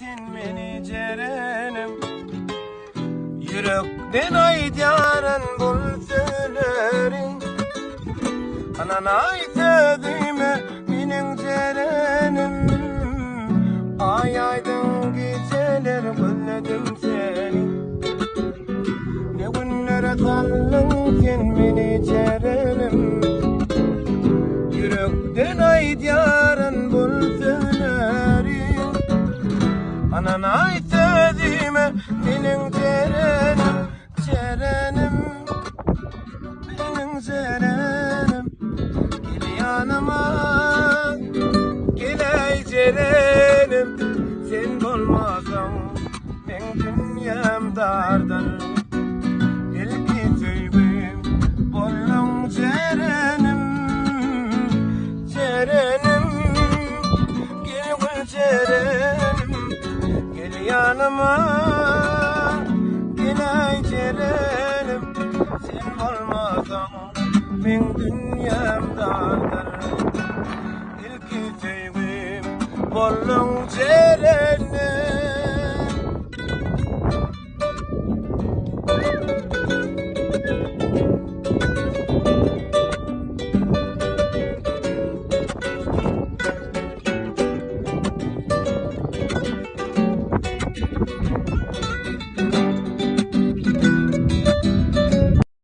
ettin beni cerenim. Yürekten aydaran bul söylerin. Anan aytadıyma menin cerenim. Ay aydın geceler gözledim seni. Ne günler kaldın beni cerenim. Yürekten aydaran bul söylerin. Anan aytadıyma menin cerenim. Cerenim, menin cerenim. Gel yanıma, gel ay cerenim. Sen olmasan ben dünyam dardır. Belki söygüm bolun cerenim. Cerenim, gel gül cerenim. Gel yanıma, gel ay cerenim. Sen olmasan ben dünyam dardır. Belki söygüm bolun cerenim.